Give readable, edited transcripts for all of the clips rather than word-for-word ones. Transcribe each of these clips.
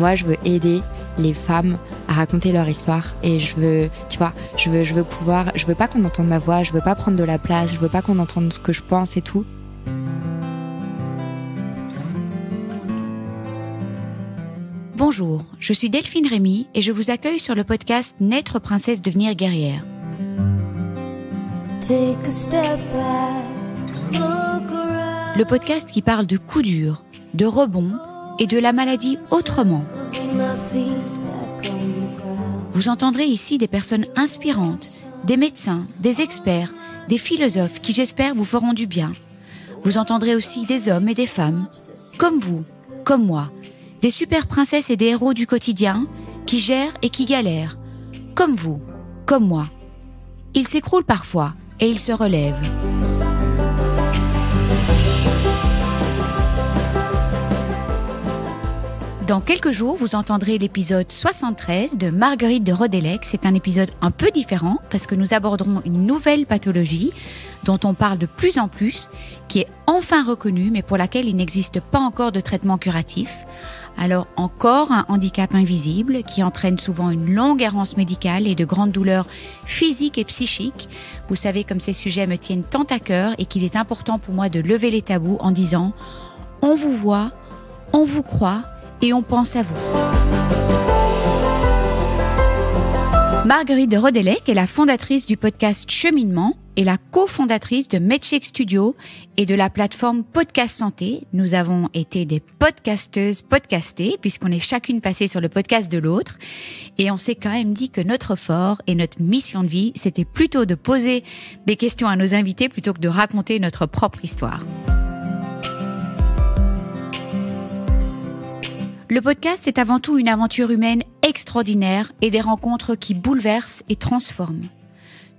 Moi, je veux aider les femmes à raconter leur histoire et je veux pouvoir, je veux pas qu'on entende ma voix, je veux pas prendre de la place, je veux pas qu'on entende ce que je pense et tout. Bonjour, je suis Delphine Rémy et je vous accueille sur le podcast Naître princesse, devenir guerrière. Le podcast qui parle de coups durs, de rebonds et de la maladie autrement. Vous entendrez ici des personnes inspirantes, des médecins, des experts, des philosophes qui j'espère vous feront du bien. Vous entendrez aussi des hommes et des femmes, comme vous, comme moi, des super princesses et des héros du quotidien qui gèrent et qui galèrent, comme vous, comme moi. Ils s'écroulent parfois et ils se relèvent. Dans quelques jours, vous entendrez l'épisode 73 de Marguerite de Rodélec. C'est un épisode un peu différent parce que nous aborderons une nouvelle pathologie dont on parle de plus en plus, qui est enfin reconnue mais pour laquelle il n'existe pas encore de traitement curatif. Alors encore un handicap invisible qui entraîne souvent une longue errance médicale et de grandes douleurs physiques et psychiques. Vous savez comme ces sujets me tiennent tant à cœur et qu'il est important pour moi de lever les tabous en disant « On vous voit, on vous croit ». Et on pense à vous. Marguerite de Rodélec est la fondatrice du podcast Cheminement et la cofondatrice de MedShake Studio et de la plateforme Podcast Santé. Nous avons été des podcasteuses podcastées puisqu'on est chacune passée sur le podcast de l'autre. Et on s'est quand même dit que notre fort et notre mission de vie, c'était plutôt de poser des questions à nos invités plutôt que de raconter notre propre histoire. Le podcast, c'est avant tout une aventure humaine extraordinaire et des rencontres qui bouleversent et transforment.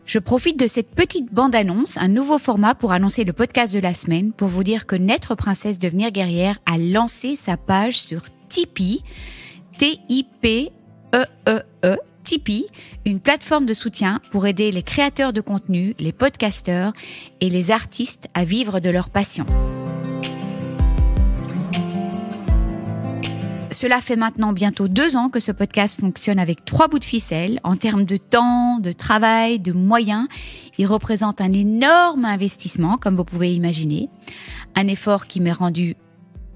Je profite de cette petite bande-annonce, un nouveau format pour annoncer le podcast de la semaine, pour vous dire que Naître princesse, devenir guerrière a lancé sa page sur Tipeee, T-I-P-E-E-E, Tipeee, une plateforme de soutien pour aider les créateurs de contenu, les podcasteurs et les artistes à vivre de leur passion. Cela fait maintenant bientôt 2 ans que ce podcast fonctionne avec 3 bouts de ficelle. En termes de temps, de travail, de moyens, il représente un énorme investissement, comme vous pouvez imaginer. Un effort qui m'est rendu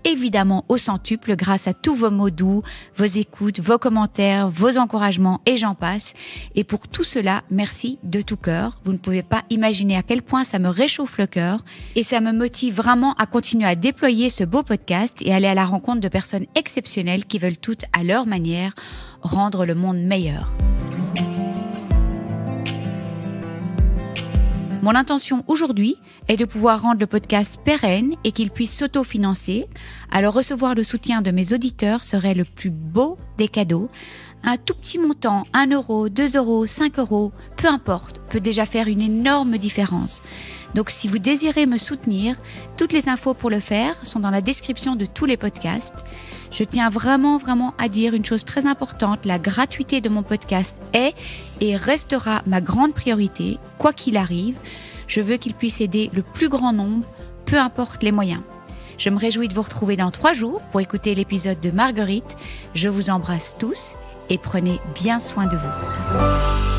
évidemment au centuple grâce à tous vos mots doux, vos écoutes, vos commentaires, vos encouragements et j'en passe. Et pour tout cela, merci de tout cœur. Vous ne pouvez pas imaginer à quel point ça me réchauffe le cœur et ça me motive vraiment à continuer à déployer ce beau podcast et aller à la rencontre de personnes exceptionnelles qui veulent toutes à leur manière rendre le monde meilleur. Mon intention aujourd'hui est de pouvoir rendre le podcast pérenne et qu'il puisse s'autofinancer. Alors recevoir le soutien de mes auditeurs serait le plus beau des cadeaux. Un tout petit montant, 1 euro, 2 euros, 5 euros, peu importe, peut déjà faire une énorme différence. Donc si vous désirez me soutenir, toutes les infos pour le faire sont dans la description de tous les podcasts. Je tiens vraiment à dire une chose très importante, la gratuité de mon podcast est et restera ma grande priorité, quoi qu'il arrive. Je veux qu'il puisse aider le plus grand nombre, peu importe les moyens. Je me réjouis de vous retrouver dans 3 jours pour écouter l'épisode de Marguerite. Je vous embrasse tous et prenez bien soin de vous.